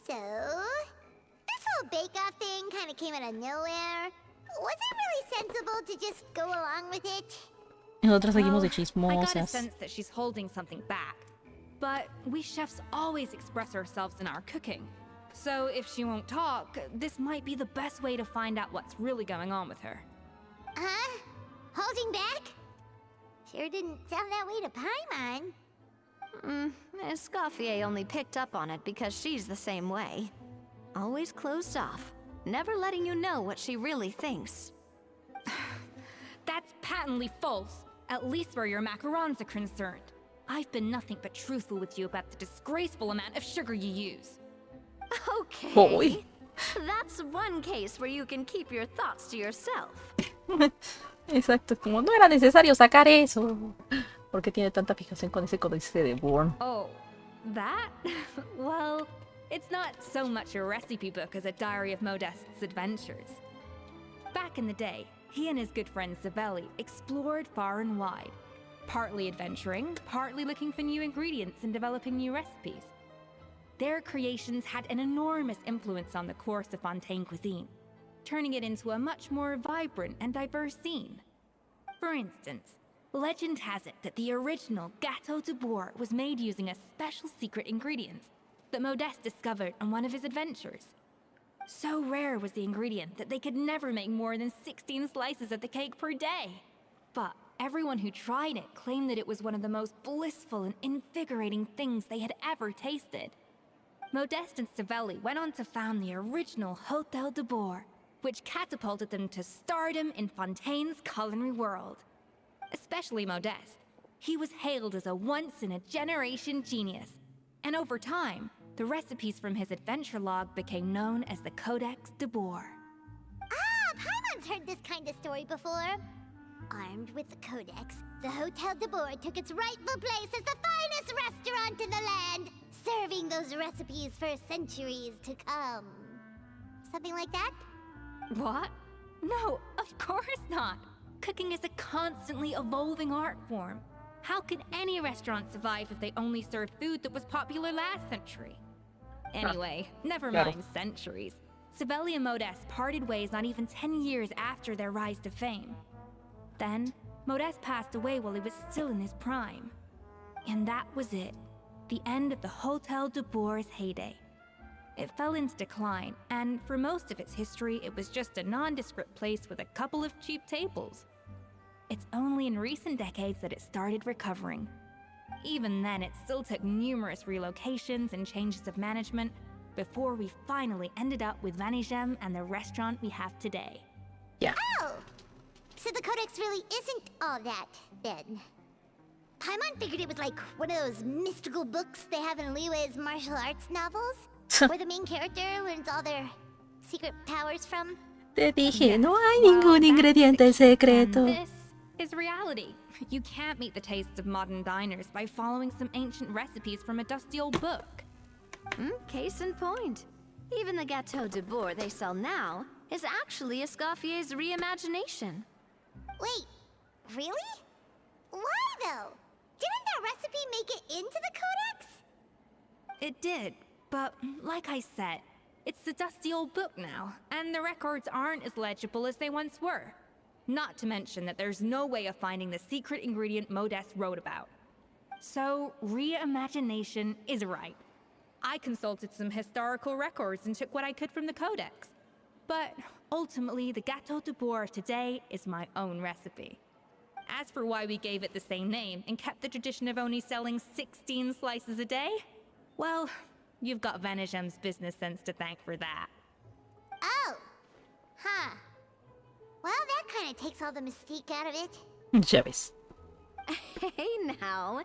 So, this whole bake-off thing kind of came out of nowhere. Was it really sensible to just go along with it? Nosotros seguimos de I got a chismosas. sense that she's holding something back. But we chefs always express ourselves in our cooking. So if she won't talk, this might be the best way to find out what's really going on with her. Huh? Holding back? Sure didn't sound that way to Paimon. Escoffier only picked up on it because she's the same way. Always closed off, never letting you know what she really thinks. That's patently false, at least where your macarons are concerned. I've been nothing but truthful with you about the disgraceful amount of sugar you use. Okay. Boy. That's one case where you can keep your thoughts to yourself. Exacto, como no era necesario sacar eso. ¿Por qué tiene tanta fijación con ese códice de Born? Oh, that? Well, it's not so much a recipe book as a diary of Modeste's adventures. Back in the day, he and his good friend Savelli explored far and wide, partly adventuring, partly looking for new ingredients and developing new recipes. Their creations had an enormous influence on the course of Fontaine cuisine, turning it into a much more vibrant and diverse scene. For instance, legend has it that the original Gâteau de Bourg was made using a special secret ingredient that Modeste discovered on one of his adventures. So rare was the ingredient that they could never make more than 16 slices of the cake per day. But everyone who tried it claimed that it was one of the most blissful and invigorating things they had ever tasted. Modeste and Savelli went on to found the original Hôtel de Bourg, which catapulted them to stardom in Fontaine's culinary world. Especially Modeste. He was hailed as a once-in-a-generation genius, and over time, the recipes from his adventure log became known as the Codex de Bourg. Ah, Paimon's heard this kind of story before. Armed with the Codex, the Hôtel de Bourg took its rightful place as the finest restaurant in the land, serving those recipes for centuries to come. Something like that? What? No, of course not. Cooking is a constantly evolving art form. How could any restaurant survive if they only served food that was popular last century? Anyway, never mind centuries. Savelli and Modeste parted ways not even 10 years after their rise to fame. Then, Modeste passed away while he was still in his prime. And that was it. The end of the Hôtel de Bourg's heyday. It fell into decline, and for most of its history, it was just a nondescript place with a couple of cheap tables. It's only in recent decades that it started recovering. Even then, it still took numerous relocations and changes of management before we finally ended up with Vanigem and the restaurant we have today. Yeah. Oh! So the Codex really isn't all that, then. Paimon figured it was like one of those mystical books they have in Liue's martial arts novels, where the main character learns all their secret powers from. Te dije, no hay ningún ingrediente secreto. This is reality. You can't meet the tastes of modern diners by following some ancient recipes from a dusty old book. Case in point. Even the Gâteau de Bourg they sell now is actually Escoffier's reimagination. Wait, really? Why though? Didn't that recipe make it into the Codex? It did, but like I said, it's the dusty old book now, and the records aren't as legible as they once were. Not to mention that there's no way of finding the secret ingredient Modeste wrote about. So, reimagination is right. I consulted some historical records and took what I could from the Codex. But ultimately, the Gâteau de Bourg of today is my own recipe. As for why we gave it the same name and kept the tradition of only selling 16 slices a day, well, you've got Vanigem's business sense to thank for that. Oh. Huh. Well, that kind of takes all the mystique out of it. Ya ves. Hey now,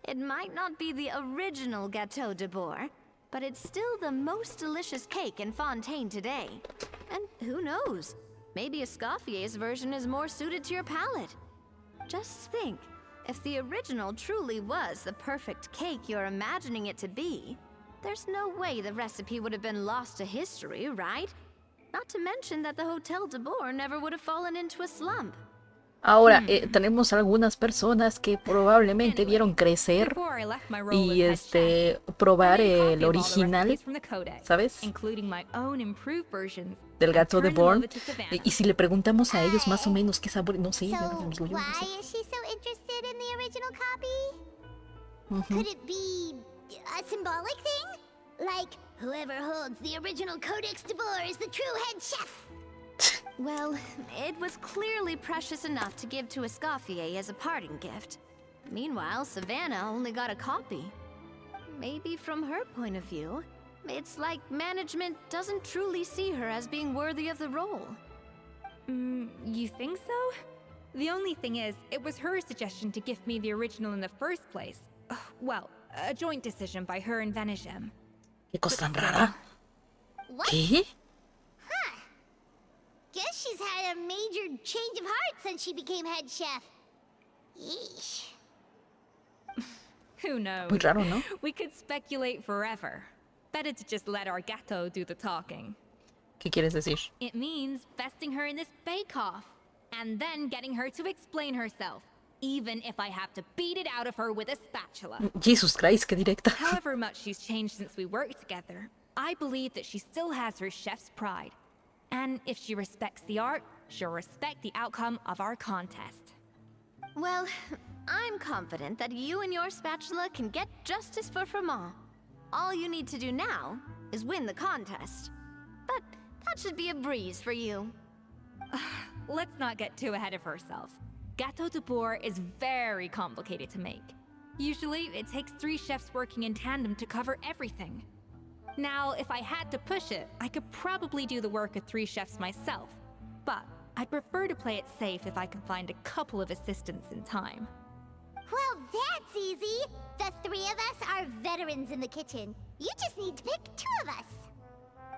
it might not be the original Gâteau de Bourg, but it's still the most delicious cake in Fontaine today. And who knows, maybe Escoffier's version is more suited to your palate. Just think, if the original truly was the perfect cake you're imagining it to be, there's no way the recipe would have been lost to history, right? Not to mention that the Hôtel de Bourg never would have fallen into a slump. Ahora, tenemos algunas personas que probablemente vieron crecer Before I left my role y as head chef, probar I made a copy el of all the original, recipes from the codex, ¿sabes? including my own improved versions, Del and gato de turned them Born. over to Savannah. Y si le preguntamos a ellos más o menos qué sabor, no sé, So, ya les digo yo, no why sé. is she so interested in the original copy? Ujú. Could it be a symbolic thing? Like, whoever holds the original Codex de Boer is the true head chef. Well, it was clearly precious enough to give to Escoffier as a parting gift. Meanwhile, Savannah only got a copy. Maybe from her point of view, it's like management doesn't truly see her as being worthy of the role. You think so? The only thing is, it was her suggestion to gift me the original in the first place. Well, a joint decision by her and Venegem. ¿Qué cosa tan rara? What? ¿Qué? Guess she's had a major change of heart since she became head chef. Yeesh. Who knows? Muy raro, ¿no? We could speculate forever. Better to just let our gato do the talking. ¿Qué quieres decir? It means besting her in this bake-off, and then getting her to explain herself, even if I have to beat it out of her with a spatula. Jesus Christ, qué directa. However much she's changed since we worked together, I believe that she still has her chef's pride. And if she respects the art, she'll respect the outcome of our contest. Well, I'm confident that you and your spatula can get justice for Froment. All you need to do now is win the contest. But that should be a breeze for you. Let's not get too ahead of ourselves. Gâteau de Boer is very complicated to make. Usually, it takes 3 chefs working in tandem to cover everything. Now, if I had to push it, I could probably do the work of 3 chefs myself. But I'd prefer to play it safe if I can find a couple of assistants in time. Well, that's easy. The 3 of us are veterans in the kitchen. You just need to pick 2 of us.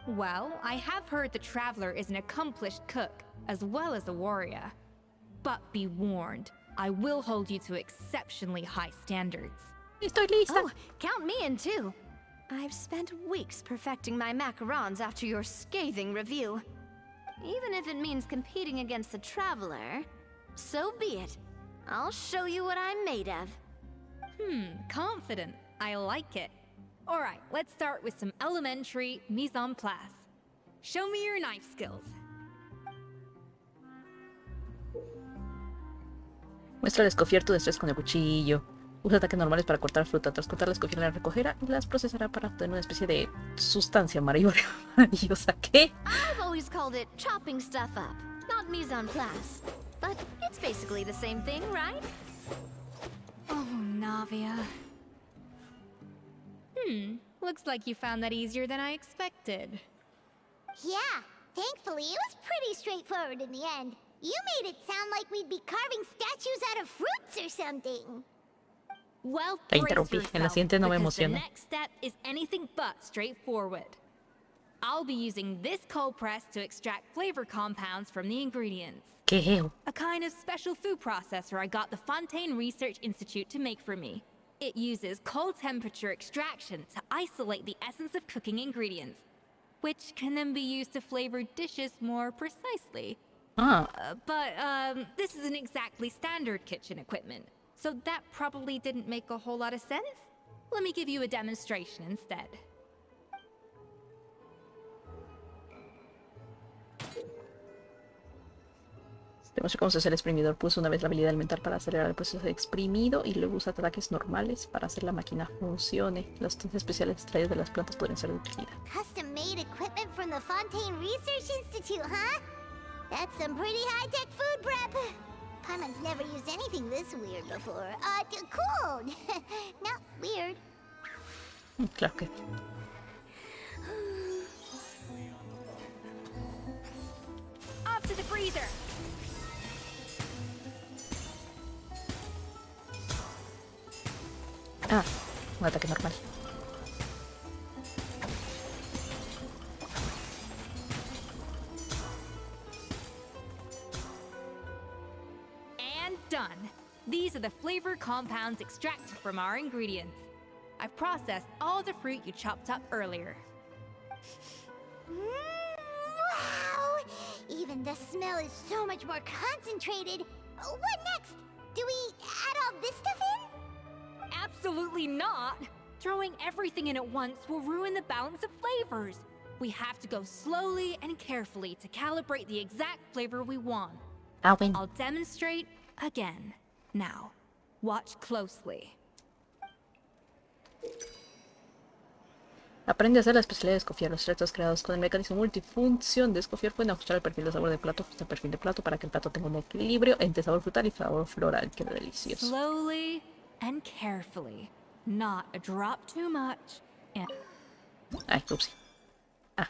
Well, I have heard the Traveler is an accomplished cook, as well as a warrior. But be warned, I will hold you to exceptionally high standards. Estoy lista. Oh, count me in too. I've spent weeks perfecting my macarons after your scathing review. Even if it means competing against the Traveler, so be it. I'll show you what I'm made of. Confident. I like it. Alright, let's start with some elementary mise en place. Show me your knife skills. Muestra el escofier tu destreza con el cuchillo. Usa ataques normales para cortar fruta. Tras cortar la escofier la recogerá y las procesará para obtener una especie de sustancia maravillosa. ¿Qué? I've always called it chopping stuff up, not mise en place. But it's basically the same thing, right? Oh, Navia. Looks like you found that easier than I expected. Yeah, thankfully it was pretty straightforward in the end. You made it sound like we'd be carving statues out of fruits or something. Well, La brace interrumpí. En la yourself, siguiente no me because the emociono. next step is anything but straightforward. I'll be using this cold press to extract flavor compounds from the ingredients. ¿Qué? A kind of special food processor I got the Fontaine Research Institute to make for me. It uses cold temperature extraction to isolate the essence of cooking ingredients, which can then be used to flavor dishes more precisely. Ah, But this isn't exactly standard kitchen equipment, so that probably didn't make a whole lot of sense. Let me give you a demonstration instead. demuestra cómo se hace el exprimidor. Puso una vez la habilidad elemental para acelerar el proceso de exprimido y luego usa ataques normales para hacer la máquina funcione. Las sustancias especiales extraídas de las plantas pueden ser de utilidad. Custom made equipment from the Fontaine Research Institute, huh? That's some pretty high-tech food prep. Paimon's never used anything this weird before. Cool. Not weird. Claro que. Off to the freezer! Ah, un ataque normal. And done. These are the flavor compounds extracted from our ingredients. I've processed all the fruit you chopped up earlier. Wow! Even the smell is so much more concentrated. What next? Do we add all this stuff in? Absolutely not! Throwing everything in at once will ruin the balance of flavors. We have to go slowly and carefully to calibrate the exact flavor we want. Bueno. I'll demonstrate again. Now, watch closely. Aprende a hacer la especialidad de escofiar. Los retos creados con el mecanismo multifunción de escofiar pueden ajustar el perfil de sabor del plato, ajustar el perfil de plato para que el plato tenga un equilibrio entre sabor frutal y sabor floral. Qué delicioso. Slowly and carefully. Not a drop too much. And Ay, upsi. Ah.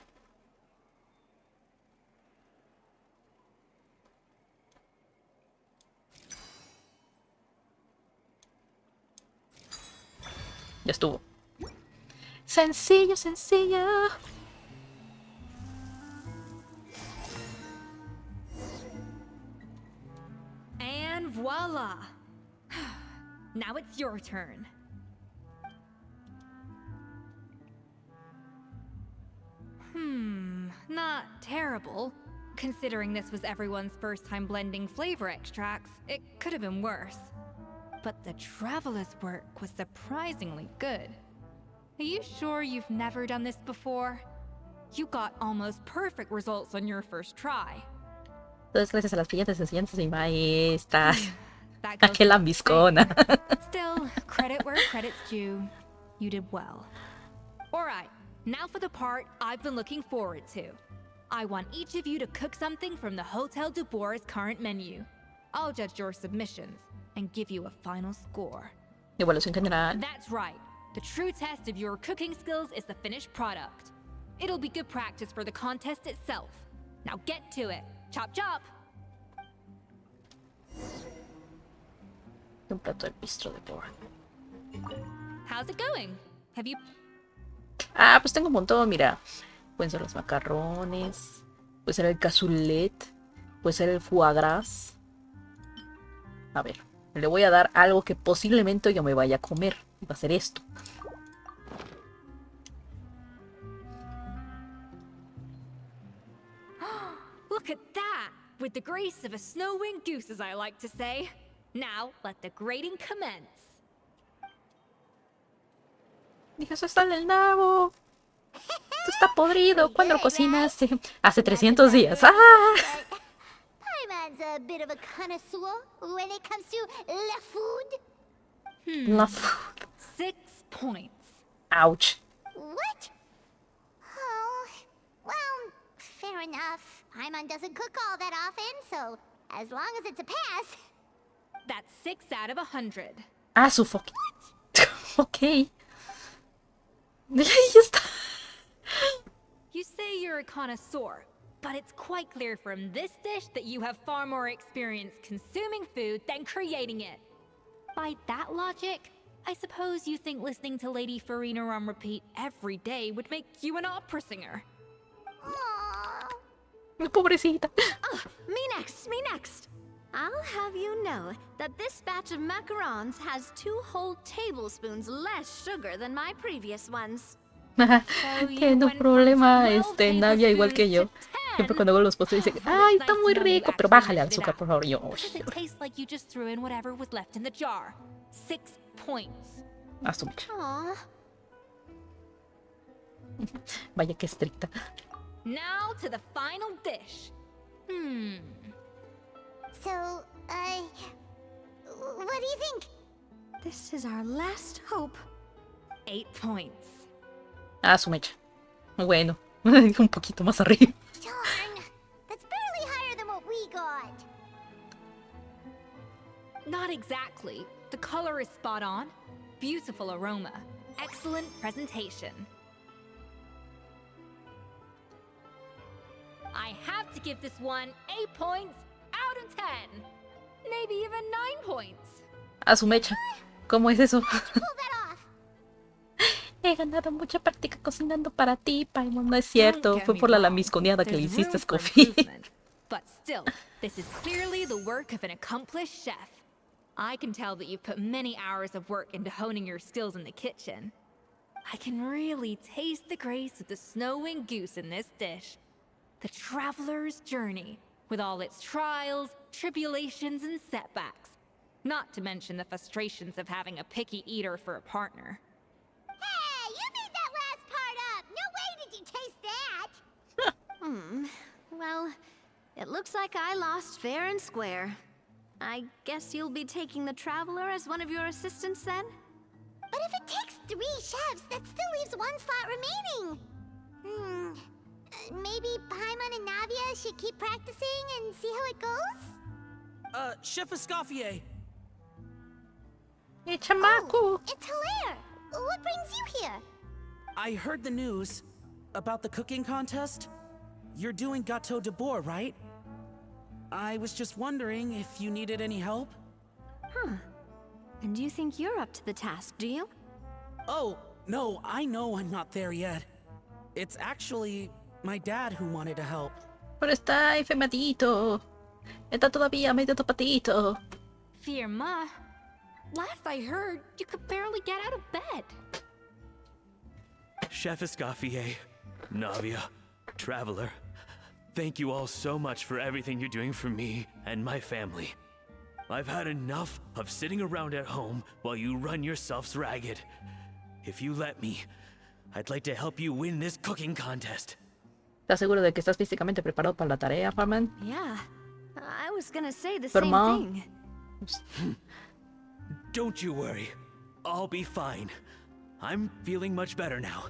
Ya estuvo. Sencillo, sencillo. And voila! Now it's your turn. Not terrible. Considering this was everyone's first time blending flavor extracts, it could have been worse. But the traveler's work was surprisingly good. Are you sure you've never done this before? You got almost perfect results on your first try. Todo es gracias a las brillantes enseñanzas de mi maestra. That goes Aquella without saying. lambiscona. Still, credit where credit's due. You did well. Alright, now for the part I've been looking forward to. I want each of you to cook something from the Hotel du Bois' current menu. I'll judge your submissions and give you a final score. Evaluación general. That's right. The true test of your cooking skills is the finished product. It'll be good practice for the contest itself. Now get to it. Chop chop! Un plato del bistro de porra. How's it going? Have you... Ah, pues tengo un montón, mira. Pueden ser los macarrones. Puede ser el cassoulet. Puede ser el foie gras. A ver, le voy a dar algo que posiblemente yo me vaya a comer. Va a ser esto. Look at that! With the grace of a snow-winged goose, as I like to say. Now, let the grating commence. Dije, eso está en el nabo. Esto está podrido. ¿Cuándo lo cocinaste? Hace 300 días. ¡Ah! Paimon's a bit of a connoisseur when it comes to la food. La food. 6 points. Ouch. What? Oh, well, fair enough. Paimon doesn't cook all that often, so as long as it's a pass. That's 6 out of 100. Ah, su fucking. Ok. Ya está. You say you're a connoisseur, but it's quite clear from this dish that you have far more experience consuming food than creating it. By that logic, I suppose you think listening to Lady Farina on repeat every day would make you an opera singer. Aww. Pobrecita. Oh, me next. I'll have you know that this batch of macarons has 2 whole tablespoons less sugar than my previous ones. Tiene un problema, Navia, igual que yo. Siempre cuando hago los postres dice, ay, está muy rico, pero bájale al azúcar, por favor. Yo, Does it taste like you just threw in whatever was left in the jar? 6 points. haz tu mecha. Aw, Vaya que estricta. Now to the final dish. So, what do you think? this is our last hope. 8 points. Haz su mecha. Bueno, un poquito más arriba. Darn, that's barely higher than what we got. Not exactly. The color is spot on. Beautiful aroma. Excellent presentation. I have to give this one 8 points out of 10. Maybe even 9 points. Haz su mecha. ¿Cómo es eso? Pull that off. He ganado mucha práctica cocinando para ti, Paimon. No es cierto. Don't get Fue me por la wrong. lambisconeada que le There's hiciste, room for Scoffy. improvement. But still, this is clearly the work of an accomplished chef. I can tell that you've put many hours of work into honing your skills in the kitchen. I can really taste the grace of the snow-winged goose in this dish. The traveler's journey. with all its trials, tribulations, and setbacks. Not to mention the frustrations of having a picky eater for a partner. Hey, you made that last part up! No way did you taste that! Well, it looks like I lost fair and square. I guess you'll be taking the Traveler as one of your assistants then? But if it takes 3 chefs, that still leaves 1 slot remaining. Maybe Paimon and Navia should keep practicing and see how it goes? Chef Escoffier. ¡Eh, chamaco! Oh, it's Hilaire! What brings you here? I heard the news about the cooking contest. You're doing Gâteau de Bois, right? I was just wondering if you needed any help. And you think you're up to the task, do you? Oh, no, I know I'm not there yet. It's actually my dad who wanted to help. Pero está enfermadito. Está todavía medio topatito. Firma, last I heard, you could barely get out of bed. Chef Escoffier, Navia, Traveler, thank you all so much for everything you're doing for me and my family. I've had enough of sitting around at home while you run yourselves ragged. If you let me, I'd like to help you win this cooking contest. ¿Estás seguro de que estás físicamente preparado para la tarea, Paimon? Yeah, I was gonna say the Pero same thing. Don't you worry. I'll be fine. I'm feeling much better now.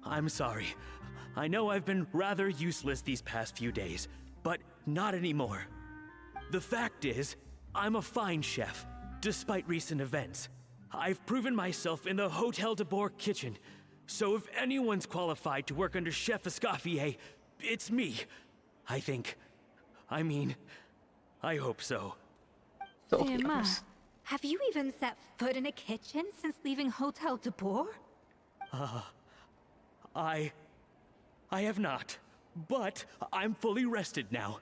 I'm sorry. I know I've been rather useless these past few days, but not anymore. The fact is, I'm a fine chef, despite recent events. I've proven myself in the Hotel de Bois kitchen, so if anyone's qualified to work under Chef Escoffier, it's me. I think. I mean, I hope so. Oh, Firma, diablos. have you even set foot in a kitchen since leaving Hotel de Bois? I have not, but I'm fully rested now.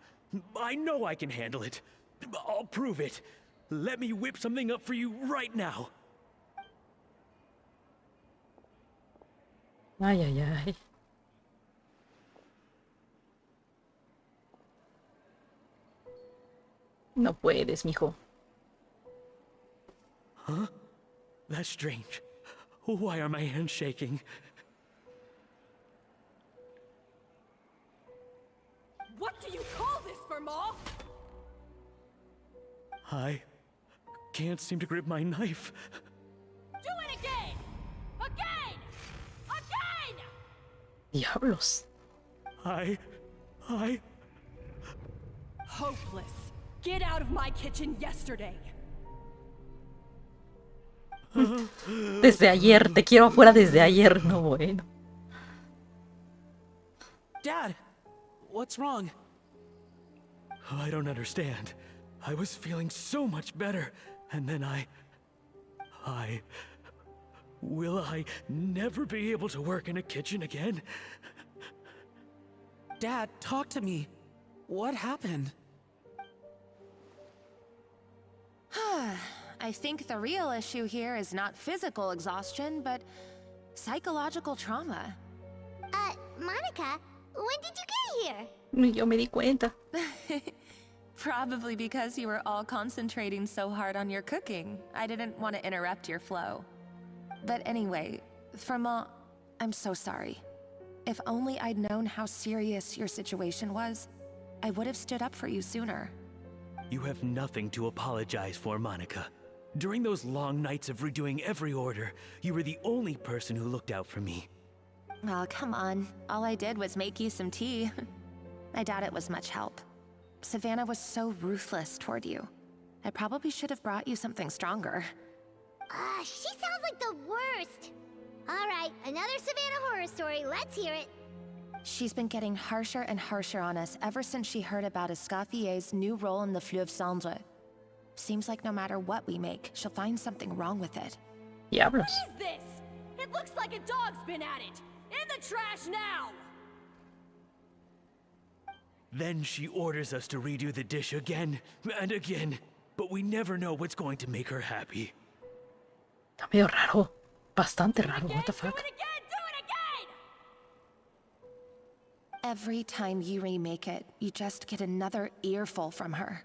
I know I can handle it. I'll prove it. Let me whip something up for you right now. Ay, ay, ay. No puedes, mijo. Huh? That's strange. Why are my hands shaking? What do you call this, Firma? I can't seem to grip my knife. Do it again! Again! Again! Diablos. I... Hopeless. Get out of my kitchen yesterday. Desde ayer. Te quiero afuera desde ayer. No, bueno. Dad, what's wrong? I don't understand. I was feeling so much better, and then Will I never be able to work in a kitchen again? Dad, talk to me. What happened? I think the real issue here is not physical exhaustion, but psychological trauma. Monica, when did you get here? Yo me di cuenta. Probably because you were all concentrating so hard on your cooking. I didn't want to interrupt your flow. But anyway, Firma, I'm so sorry. If only I'd known how serious your situation was, I would have stood up for you sooner. You have nothing to apologize for, Monica. During those long nights of redoing every order, you were the only person who looked out for me. Oh, come on. All I did was make you some tea. I doubt it was much help. Savannah was so ruthless toward you. I probably should have brought you something stronger. She sounds like the worst. All right, another Savannah horror story. Let's hear it. She's been getting harsher and harsher on us ever since she heard about Escoffier's new role in the Fleuve Cendre. Seems like no matter what we make, she'll find something wrong with it. Diablos. What is this? It looks like a dog's been at it. In the trash now! Then she orders us to redo the dish again and again, but we never know what's going to make her happy. Está medio raro. Bastante raro. Again, What the do fuck? it again! Do it again! Every time you remake it, you just get another earful from her.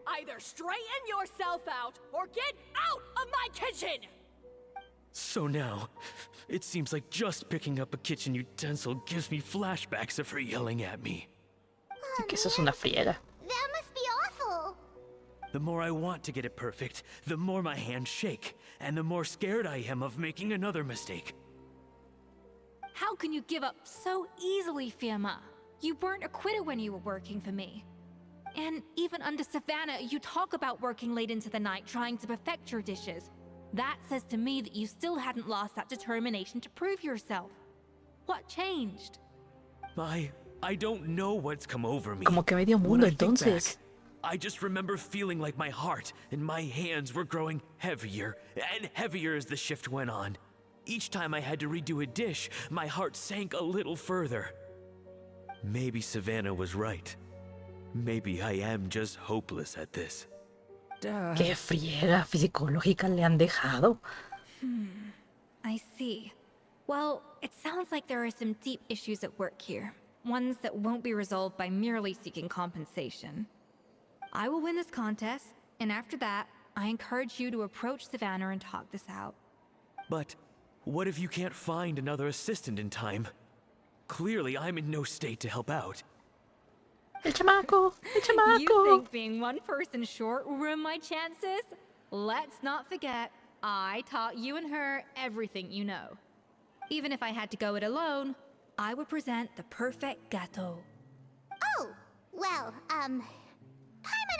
Either straighten yourself out or get out of my kitchen! So now, it seems like just picking up a kitchen utensil gives me flashbacks of her yelling at me. Que eso es una friega. That must be awful. The more I want to get it perfect, the more my hands shake, and the more scared I am of making another mistake. How can you give up so easily, Fiamma? You weren't a quitter when you were working for me. And even under Savannah, you talk about working late into the night trying to perfect your dishes. That says to me that you still hadn't lost that determination to prove yourself. What changed? I don't know what's come over me. Como que medio When mundo, I think entonces. back, I just remember feeling like my heart and my hands were growing heavier and heavier as the shift went on. Each time I had to redo a dish, my heart sank a little further. Maybe Savannah was right. Maybe I am just hopeless at this. Qué friega psicológica le han dejado. I see. Well, it sounds like there are some deep issues at work here. Ones that won't be resolved by merely seeking compensation. I will win this contest, and after that, I encourage you to approach Savannah and talk this out. But what if you can't find another assistant in time? Clearly, I'm in no state to help out. El chamaco, el chamaco. You think being one person short will ruin my chances? Let's not forget, I taught you and her everything you know. Even if I had to go it alone, I would present the perfect gâteau. Oh, well, Paimon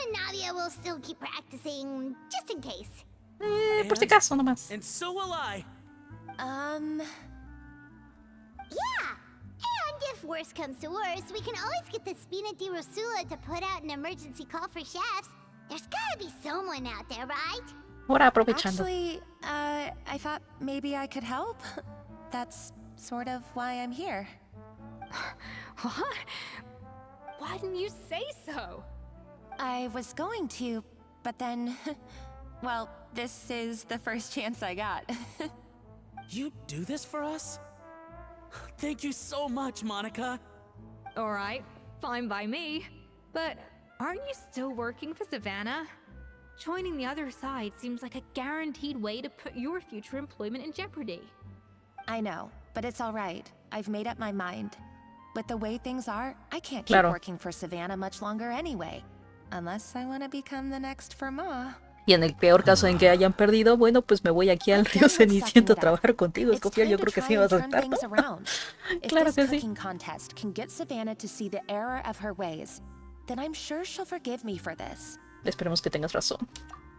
and Nadia will still keep practicing, just in case. Por si acaso nomás. And so will I. Yeah! And if worse comes to worse, we can always get the Spina di Rosula to put out an emergency call for chefs. There's gotta be someone out there, right? Ahora aprovechando. Actually, I thought maybe I could help. That's sort of why I'm here. What? Why didn't you say so? I was going to, but then... well, this is the first chance I got. You do this for us? Thank you so much, Monica. Alright, fine by me. But aren't you still working for Savannah? Joining the other side seems like a guaranteed way to put your future employment in jeopardy. I know, but it's alright. I've made up my mind. With the way things are, I can't keep Claro. working for Savannah much longer anyway. Unless I want to become the next Fermat. Y en el peor caso en que hayan perdido, bueno, pues me voy aquí al río Ceniciento a trabajar contigo, Escofía. Yo creo que sí me vas a aceptar. Claro que sí. Cooking contest can get Savannah to see the error of her ways, then I'm sure she'll forgive me for this. Esperemos que tengas razón.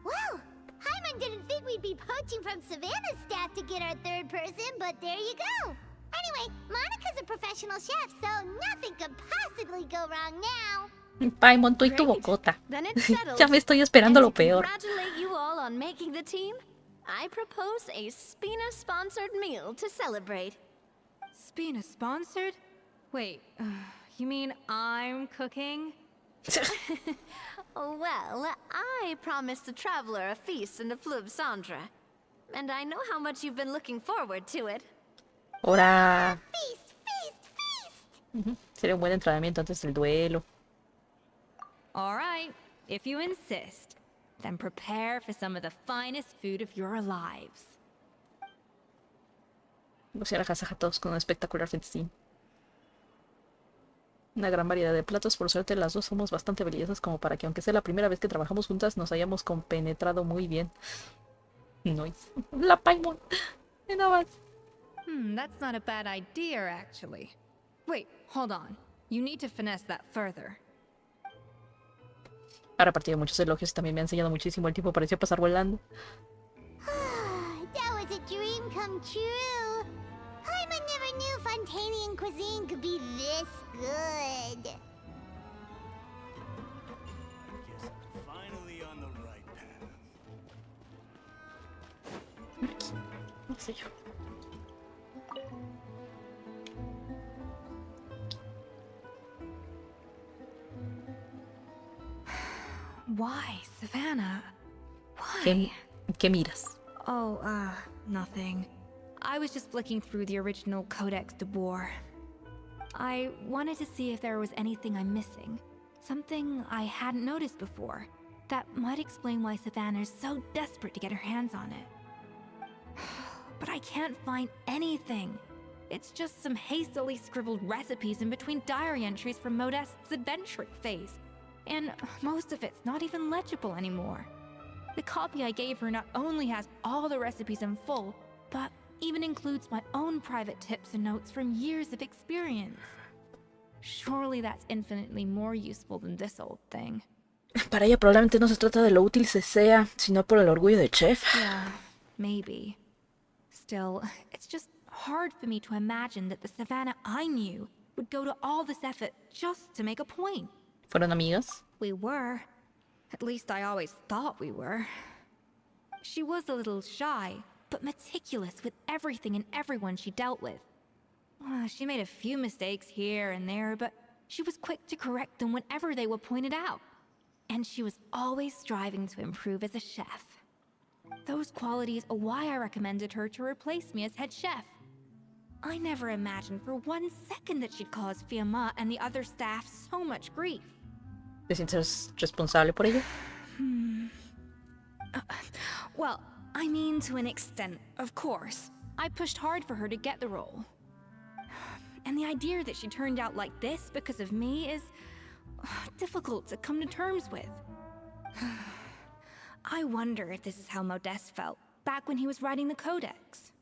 Well, Paimon didn't think we'd be poaching from Savannah's staff to get our third person, but there you go. Anyway, Monica's a professional chef, so nothing could possibly go wrong now. Paimon, tú y tu bocota. Then it's settled. Ya me estoy esperando And lo to peor. congratulate you all on making the team, I propose a Spina-sponsored meal to celebrate. Spina sponsored? Wait, you mean I'm cooking? Well, I promised the traveler a feast in the Fleuve Cendre. And I know how much you've been looking forward to it. Ahora Feast, feast, feast! sería un buen entrenamiento antes del duelo. Alright, if you insist, then prepare for some of the finest food of your lives. Vamos a ir a casa a todos con un espectacular festín. Una gran variedad de platos, por suerte las dos somos bastante habilidosas como para que aunque sea la primera vez que trabajamos juntas nos hayamos compenetrado muy bien. Nice. La Paimon. Y nada más. That's not a bad idea, actually. Wait, hold on. You need to finesse that further. Ha repartido muchos elogios y también me ha enseñado muchísimo. El tiempo pareció pasar volando. That was a dream come true. Paimon never knew Fontanian cuisine could be this good. Guess I'm finally on the right path. No sé yo. Why, Savannah? Why? ¿Qué miras? Oh, nothing. I was just flicking through the original Codex de Boer. I wanted to see if there was anything I'm missing. Something I hadn't noticed before. That might explain why Savannah's so desperate to get her hands on it. But I can't find anything. It's just some hastily scribbled recipes in between diary entries from Modest's adventuring phase. And most of it's not even legible anymore. The copy I gave her not only has all the recipes in full, but even includes my own private tips and notes from years of experience. Surely that's infinitely more useful than this old thing. Para ella probablemente no se trata de lo útil que sea, sino por el orgullo de chef. Yeah, maybe. Still, it's just hard for me to imagine that the Savannah I knew would go to all this effort just to make a point. ¿Fueron amigas? We were. At least I always thought we were. She was a little shy, but meticulous with everything and everyone she dealt with. She made a few mistakes here and there, but she was quick to correct them whenever they were pointed out. And she was always striving to improve as a chef. Those qualities are why I recommended her to replace me as head chef. I never imagined for 1 second that she'd cause Fiamma and the other staff so much grief. ¿Te sientes responsable por ello? Well, I mean to an extent, of course. I pushed hard for her to get the role. And the idea that she turned out like this because of me is difficult to come to terms with. I wonder if this is how Modeste felt back when he was writing the codex.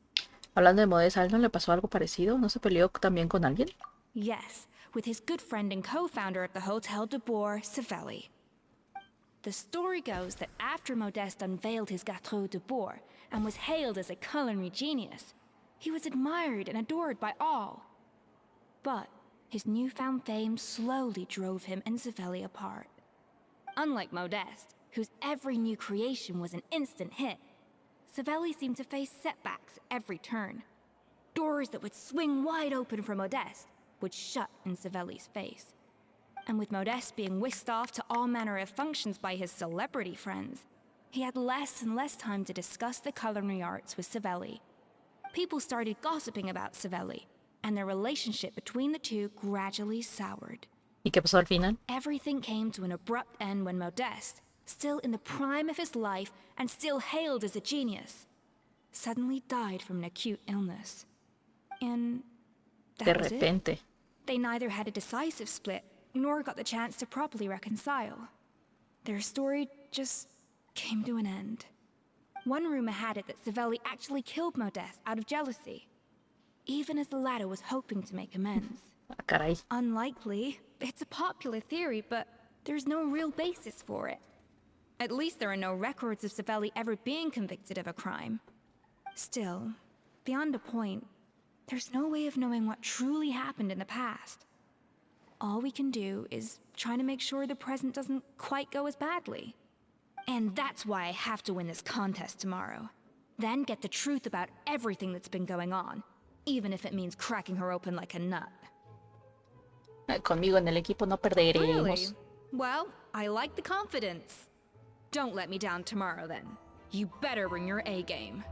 Hablando de Modeste, ¿a él no le pasó algo parecido? ¿No se peleó también con alguien? Yes, with his good friend and co-founder of the Hotel de Boer, Savelli. The story goes that after Modeste unveiled his Gâteau de Boer and was hailed as a culinary genius, he was admired and adored by all. But his newfound fame slowly drove him and Savelli apart. Unlike Modeste, whose every new creation was an instant hit, Savelli seemed to face setbacks at every turn. Doors that would swing wide open for Modeste would shut in Savelli's face. And with Modeste being whisked off to all manner of functions by his celebrity friends, he had less and less time to discuss the culinary arts with Savelli. People started gossiping about Savelli, and their relationship between the two gradually soured. ¿Y qué pasó al final? Everything came to an abrupt end when Modeste, still in the prime of his life and still hailed as a genius, suddenly died from an acute illness. And that was it. They neither had a decisive split, nor got the chance to properly reconcile. Their story just came to an end. One rumor had it that Savelli actually killed Modeste out of jealousy, even as the latter was hoping to make amends. Caray. Unlikely. It's a popular theory, but there's no real basis for it. At least there are no records of Savelli ever being convicted of a crime. Still, beyond a point, there's no way of knowing what truly happened in the past. All we can do is try to make sure the present doesn't quite go as badly. And that's why I have to win this contest tomorrow. Then get the truth about everything that's been going on, even if it means cracking her open like a nut. Conmigo en el equipo no perderemos. Really? Well, I like the confidence. Don't let me down tomorrow then. You better bring your A game.